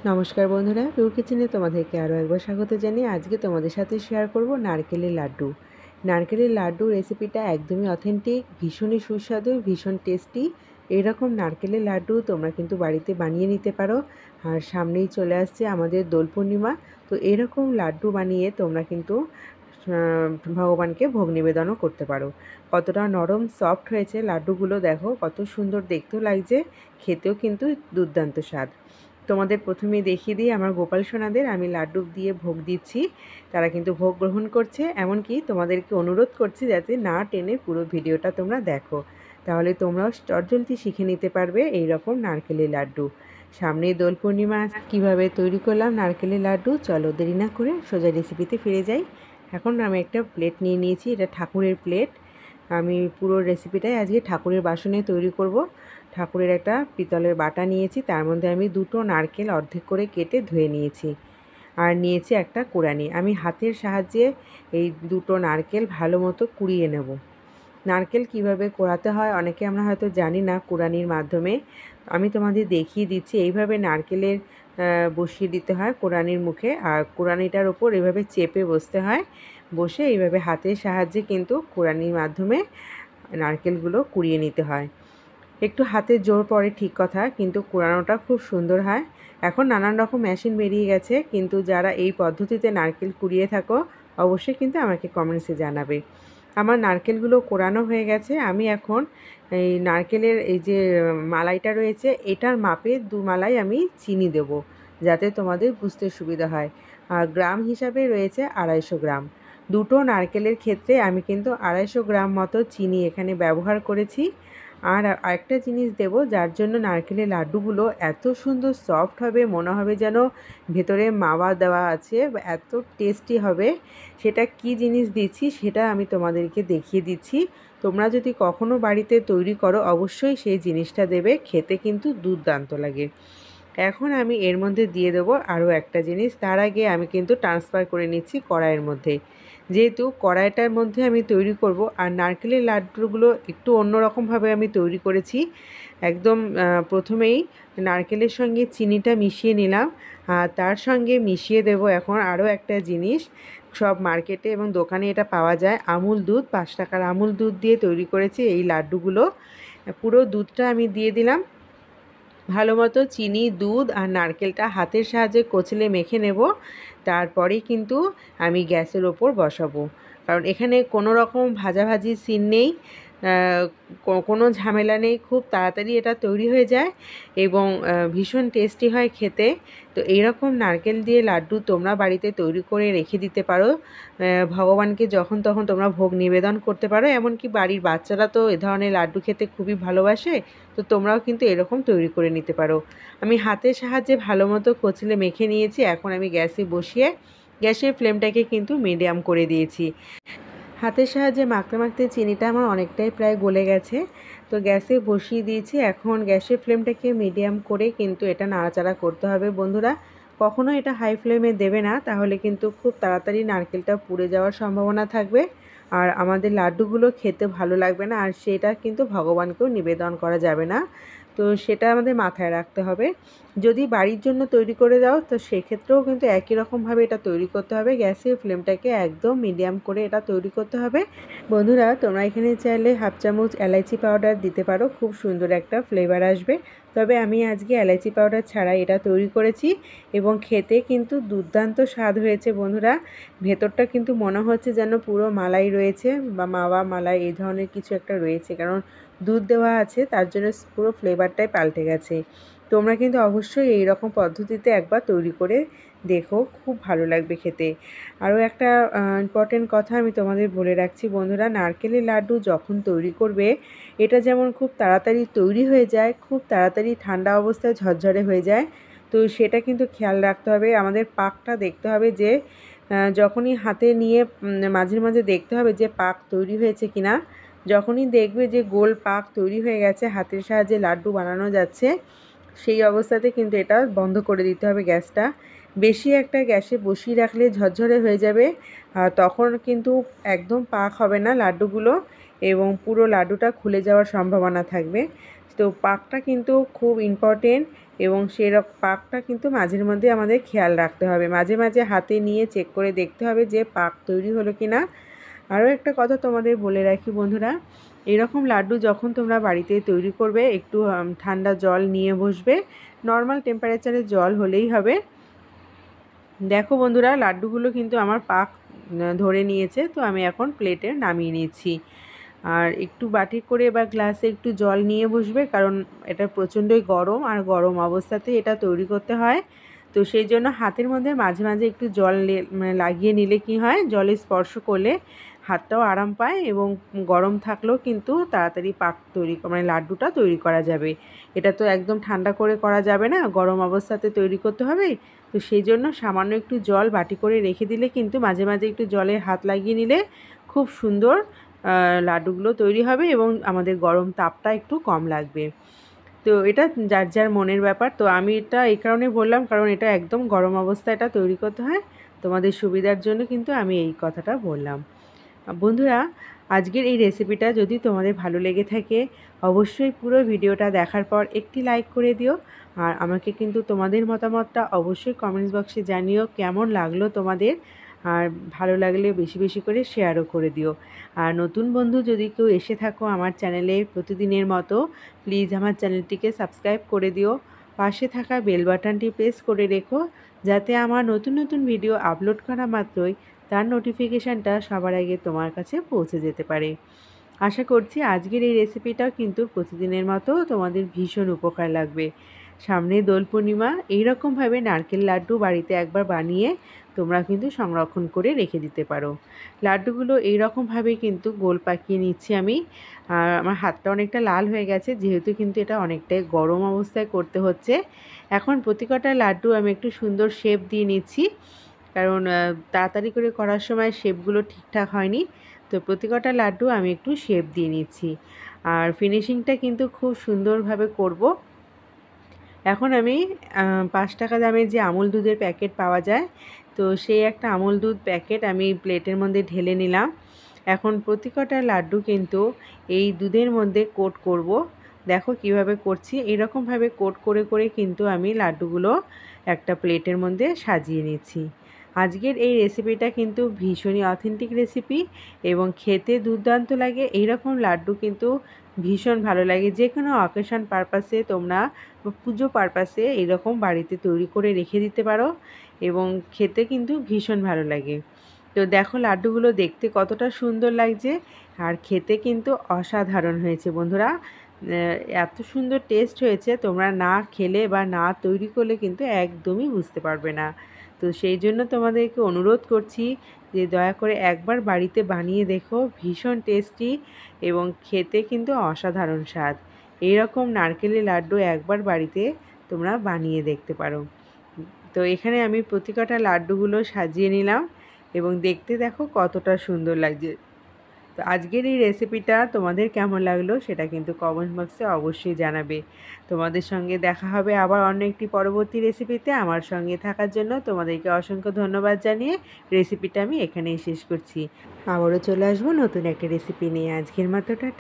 নমস্কার বন্ধুরা, পিউ কিচেনে তোমাদেরকে আরও একবার স্বাগত জানিয়ে আজকে তোমাদের সাথে শেয়ার করব নারকেলের লাড্ডু। নারকেলের লাড্ডু রেসিপিটা একদমই অথেন্টিক, ভীষণই সুস্বাদু, ভীষণ টেস্টি। এইরকম নারকেলের লাড্ডু তোমরা কিন্তু বাড়িতে বানিয়ে নিতে পারো। আর সামনেই চলে আসছে আমাদের দোল পূর্ণিমা, তো এরকম লাড্ডু বানিয়ে তোমরা কিন্তু ভগবানকে ভোগ নিবেদনও করতে পারো। কতটা নরম সফট হয়েছে লাড্ডুগুলো, দেখো কত সুন্দর দেখতেও লাগছে, খেতেও কিন্তু দুর্দান্ত স্বাদ। তোমাদের প্রথমেই দেখিয়ে দিই আমার গোপাল সোনাদের আমি লাড্ডু দিয়ে ভোগ দিচ্ছি। তারা কিন্তু ভোগ গ্রহণ করছে, এমনকি তোমাদেরকে অনুরোধ করছি যাতে না টেনে পুরো ভিডিওটা তোমরা দেখো, তাহলে তোমরাও চটজলদি শিখে নিতে পারবে এই রকম নারকেলের লাড্ডু। সামনেই দোল পূর্ণিমা, কীভাবে তৈরি করলাম নারকেলের লাড্ডু চলো দেরি না করে সোজা রেসিপিতে ফিরে যাই। এখন আমি একটা প্লেট নিয়ে নিয়েছি, এটা ঠাকুরের প্লেট। আমি পুরো রেসিপিটাই আজকে ঠাকুরের বাসনে তৈরি করব। ঠাকুরের একটা পিতলের বাটা নিয়েছি, তার মধ্যে আমি দুটো নারকেল অর্ধেক করে কেটে ধুয়ে নিয়েছি, আর নিয়েছি একটা কোড়ানি। আমি হাতের সাহায্যে এই দুটো নারকেল ভালো মতো কুড়িয়ে নেব। নারকেল কিভাবে কোড়াতে হয় অনেকে আমরা হয়তো জানি না কোড়ানির মাধ্যমে, আমি তোমাদের দেখিয়ে দিচ্ছি। এইভাবে নারকেলের বসিয়ে দিতে হয় কোড়ানির মুখে, আর কোড়ানিটার ওপর এভাবে চেপে বসতে হয়। বসে এইভাবে হাতের সাহায্যে কিন্তু কোড়ানির মাধ্যমে নারকেলগুলো কুড়িয়ে নিতে হয়। একটু হাতে জোর পড়ে ঠিক কথা, কিন্তু কোড়ানোটা খুব সুন্দর হয়। এখন নানান রকম মেশিন বেরিয়ে গেছে, কিন্তু যারা এই পদ্ধতিতে নারকেল কুড়িয়ে থাকো অবশ্যই কিন্তু আমাকে কমেন্টসে জানাবে। আমার নারকেলগুলো কোড়ানো হয়ে গেছে। আমি এখন এই নারকেলের এই যে মালাইটা রয়েছে এটার মাপে 2 মালাই আমি চিনি দেব, যাতে তোমাদের বুঝতে সুবিধা হয়। আর গ্রাম হিসাবে রয়েছে 250 গ্রাম। দুটো নারকেলের ক্ষেত্রে আমি কিন্তু 250 গ্রাম মতো চিনি এখানে ব্যবহার করেছি। আর আরেকটা জিনিস দেব, যার জন্য নারকেলের লাড্ডুগুলো এত সুন্দর সফট হবে, মনে হবে যেন ভেতরে মাওয়া দেওয়া আছে, এত টেস্টি হবে। সেটা কি জিনিস দিচ্ছি সেটা আমি তোমাদেরকে দেখিয়ে দিচ্ছি। তোমরা যদি কখনো বাড়িতে তৈরি করো অবশ্যই সেই জিনিসটা দেবে, খেতে কিন্তু দুর্দান্ত লাগে। এখন আমি এর মধ্যে দিয়ে দেবো আরও একটা জিনিস। তার আগে আমি কিন্তু ট্রান্সফার করে নিচ্ছি কড়াইয়ের মধ্যে, যেহেতু কড়াইটার মধ্যে আমি তৈরি করব। আর নারকেলের লাড্ডুগুলো একটু অন্যরকমভাবে আমি তৈরি করেছি। একদম প্রথমেই নারকেলের সঙ্গে চিনিটা মিশিয়ে নিলাম, আর তার সঙ্গে মিশিয়ে দেব এখন আরও একটা জিনিস। সব মার্কেটে এবং দোকানে এটা পাওয়া যায়, আমুল দুধ। 5 টাকার আমুল দুধ দিয়ে তৈরি করেছি এই লাড্ডুগুলো। পুরো দুধটা আমি দিয়ে দিলাম। ভালো মতো চিনি, দুধ আর নারকেলটা হাতের সাহায্যে কচলে মেখে নেব। তারপরেই কিন্তু আমি গ্যাসের ওপর বসাবো, কারণ এখানে কোনো রকম ভাজাভাজির সিন নেই, কোনো ঝামেলা নেই। খুব তাড়াতাড়ি এটা তৈরি হয়ে যায় এবং ভীষণ টেস্টি হয় খেতে। তো এইরকম নারকেল দিয়ে লাড্ডু তোমরা বাড়িতে তৈরি করে রেখে দিতে পারো। ভগবানকে যখন তখন তোমরা ভোগ নিবেদন করতে পারো। এমনকি বাড়ির বাচ্চারা তো এ ধরনের লাড্ডু খেতে খুবই ভালোবাসে, তো তোমরাও কিন্তু এরকম তৈরি করে নিতে পারো। আমি হাতের সাহায্যে ভালো মতো কচলে মেখে নিয়েছি। এখন আমি গ্যাসে বসিয়ে গ্যাসের ফ্লেমটাকে কিন্তু মিডিয়াম করে দিয়েছি। হাতের সাহায্যে মাখতে মাখতে চিনিটা আমার অনেকটাই প্রায় গলে গেছে, তো গ্যাসে বসিয়ে দিয়েছি। এখন গ্যাসের ফ্লেমটাকে মিডিয়াম করে কিন্তু এটা নাড়াচাড়া করতে হবে বন্ধুরা। কখনো এটা হাই ফ্লেমে দেবে না, তাহলে কিন্তু খুব তাড়াতাড়ি নারকেলটা পুড়ে যাওয়ার সম্ভাবনা থাকবে, আর আমাদের লাড্ডুগুলো খেতে ভালো লাগবে না, আর সেটা কিন্তু ভগবানকেও নিবেদন করা যাবে না। তো সেটা আমাদের মাথায় রাখতে হবে। যদি বাড়ির জন্য তৈরি করে দাও তো সেক্ষেত্রেও কিন্তু একই রকমভাবে এটা তৈরি করতে হবে। গ্যাসের ফ্লেমটাকে একদম মিডিয়াম করে এটা তৈরি করতে হবে। বন্ধুরা তোমরা এখানে চাইলে হাফ চামচ এলাইচি পাউডার দিতে পারো, খুব সুন্দর একটা ফ্লেভার আসবে। তবে আমি আজকে এলাইচি পাউডার ছাড়াই এটা তৈরি করেছি এবং খেতে কিন্তু দুর্দান্ত স্বাদ হয়েছে বন্ধুরা। ভেতরটা কিন্তু মনে হচ্ছে যেন পুরো মালাই রয়েছে বা মাওয়া মালাই এই ধরনের কিছু একটা রয়েছে, কারণ দুধ দেওয়া আছে, তার জন্য পুরো ফ্লেভারটাই পাল্টে গেছে। তোমরা কিন্তু অবশ্যই এই রকম পদ্ধতিতে একবার তৈরি করে দেখো, খুব ভালো লাগবে খেতে। আরও একটা ইম্পর্টেন্ট কথা আমি তোমাদের বলে রাখছি বন্ধুরা, নারকেলের লাড্ডু যখন তৈরি করবে এটা যেমন খুব তাড়াতাড়ি তৈরি হয়ে যায়, খুব তাড়াতাড়ি ঠান্ডা অবস্থায় ঝরঝরে হয়ে যায়। তো সেটা কিন্তু খেয়াল রাখতে হবে। আমাদের পাকটা দেখতে হবে যে যখনই হাতে নিয়ে মাঝে মাঝে দেখতে হবে যে পাক তৈরি হয়েছে কিনা। যখনই দেখবে যে গোল পাক তৈরি হয়ে গেছে, হাতের সাহায্যে লাড্ডু বানানো যাচ্ছে, সেই অবস্থাতে কিন্তু এটা বন্ধ করে দিতে হবে গ্যাসটা। বেশি একটা গ্যাসে বসিয়ে রাখলে ঝরঝরে হয়ে যাবে, তখন কিন্তু একদম পাক হবে না লাড্ডুগুলো এবং পুরো লাড্ডুটা খুলে যাওয়ার সম্ভাবনা থাকবে। তো পাকটা কিন্তু খুব ইম্পর্টেন্ট এবং পাকটা কিন্তু মাঝের মধ্যে আমাদের খেয়াল রাখতে হবে, মাঝে মাঝে হাতে নিয়ে চেক করে দেখতে হবে যে পাক তৈরি হলো কি না। আরও একটা কথা তোমাদের বলে রাখি বন্ধুরা, এরকম লাড্ডু যখন তোমরা বাড়িতে তৈরি করবে একটু ঠান্ডা জল নিয়ে বসবে, নর্মাল টেম্পারেচারে জল হলেই হবে। দেখো বন্ধুরা, লাড্ডুগুলো কিন্তু আমার পাক ধরে নিয়েছে, তো আমি এখন প্লেটে নামিয়ে নিচ্ছি। আর একটু বাটি করে বা গ্লাসে একটু জল নিয়ে বসবে, কারণ এটা প্রচণ্ডই গরম, আর গরম অবস্থাতেই এটা তৈরি করতে হয়। তো সেই জন্য হাতের মধ্যে মাঝে মাঝে একটু জল লাগিয়ে নিলে কি হয়, জলে স্পর্শ করলে হাতটাও আরাম পায় এবং গরম থাকলেও কিন্তু তাড়াতাড়ি পাক লাড্ডুটা তৈরি করা যাবে। এটা তো একদম ঠান্ডা করে করা যাবে না, গরম অবস্থাতে তৈরি করতে হবে। তো সেই জন্য সামান্য একটু জল বাটি করে রেখে দিলে কিন্তু মাঝে মাঝে একটু জলে হাত লাগিয়ে নিলে খুব সুন্দর লাড্ডুগুলো তৈরি হবে এবং আমাদের গরম তাপটা একটু কম লাগবে। তো এটা যার যার মনের ব্যাপার। তো আমি এটা এই কারণে বললাম, কারণ এটা একদম গরম অবস্থায় এটা তৈরি করতে হয়। তোমাদের সুবিধার জন্য কিন্তু আমি এই কথাটা বললাম। বন্ধুরা, আজকের এই রেসিপিটা যদি তোমাদের ভালো লেগে থাকে অবশ্যই পুরো ভিডিওটা দেখার পর একটি লাইক করে দিও। আর আমাকে কিন্তু তোমাদের মতামতটা অবশ্যই কমেন্টস বক্সে জানিও কেমন লাগলো তোমাদের। আর ভালো লাগলে বেশি বেশি করে শেয়ারও করে দিও। আর নতুন বন্ধু যদি কেউ এসে থাকো আমার চ্যানেলে প্রতিদিনের মতো, প্লিজ আমার চ্যানেলটিকে সাবস্ক্রাইব করে দিও। পাশে থাকা বেল বাটনটি প্রেস করে রেখো, যাতে আমার নতুন নতুন ভিডিও আপলোড করা মাত্রই তার নোটিফিকেশানটা সবার আগে তোমার কাছে পৌঁছে যেতে পারে। আশা করছি আজকের এই রেসিপিটাও কিন্তু প্রতিদিনের মতো তোমাদের ভীষণ উপকার লাগবে। সামনে দোল পূর্ণিমা, এইরকমভাবে নারকেল লাড্ডু বাড়িতে একবার বানিয়ে তোমরা কিন্তু সংরক্ষণ করে রেখে দিতে পারো। লাড্ডুগুলো এইরকমভাবে কিন্তু গোল পাকিয়ে নিচ্ছি আমি। আর আমার হাতটা অনেকটা লাল হয়ে গেছে, যেহেতু কিন্তু এটা অনেকটাই গরম অবস্থায় করতে হচ্ছে। এখন প্রতি কটা লাড্ডু আমি একটু সুন্দর শেপ দিয়ে নিচ্ছি, কারণ তাড়াতাড়ি করে করার সময় শেপগুলো ঠিকঠাক হয়নি। তো প্রতি কটা লাড্ডু আমি একটু শেপ দিয়ে নিচ্ছি, আর ফিনিশিংটা কিন্তু খুব সুন্দরভাবে করব। এখন আমি 5 টাকা দামের যে আমুল দুধের প্যাকেট পাওয়া যায়, তো সেই একটা আমুল দুধ প্যাকেট আমি প্লেটের মধ্যে ঢেলে নিলাম। এখন প্রতি কটা লাড্ডু কিন্তু এই দুধের মধ্যে কোট করব। দেখো কিভাবে করছি, এরকমভাবে কোট করে করে কিন্তু আমি লাড্ডুগুলো একটা প্লেটের মধ্যে সাজিয়ে নিচ্ছি। আজকের এই রেসিপিটা কিন্তু ভীষণই অথেন্টিক রেসিপি এবং খেতে দুর্দান্ত লাগে। এইরকম লাড্ডু কিন্তু ভীষণ ভালো লাগে, যে কোনো অকেশন পারপাসে তোমরা পুজো পারপাসে এরকম বাড়িতে তৈরি করে রেখে দিতে পারো এবং খেতে কিন্তু ভীষণ ভালো লাগে। তো দেখো লাড্ডুগুলো দেখতে কতটা সুন্দর লাগছে, আর খেতে কিন্তু অসাধারণ হয়েছে বন্ধুরা। এত সুন্দর টেস্ট হয়েছে, তোমরা না খেলে বা না তৈরি করলে কিন্তু একদমই বুঝতে পারবে না। তো সেই জন্য তোমাদেরকে অনুরোধ করছি যে দয়া করে একবার বাড়িতে বানিয়ে দেখো, ভীষণ টেস্টি এবং খেতে কিন্তু অসাধারণ স্বাদ। এইরকম নারকেলের লাড্ডু একবার বাড়িতে তোমরা বানিয়ে দেখতে পারো। তো এখানে আমি প্রতি কটা লাড্ডুগুলো সাজিয়ে নিলাম এবং দেখতে দেখো কতটা সুন্দর লাগছে। তো আজকের এই রেসিপিটা তোমাদের কেমন লাগলো সেটা কিন্তু কমেন্ট বক্সে অবশ্যই জানাবে। তোমাদের সঙ্গে দেখা হবে আবার অন্য একটি পরবর্তী রেসিপিতে। আমার সঙ্গে থাকার জন্য তোমাদেরকে অসংখ্য ধন্যবাদ জানিয়ে রেসিপিটা আমি এখানেই শেষ করছি। আবারও চলে আসবো নতুন একটা রেসিপি নিয়ে। আজকের মতো টাটা।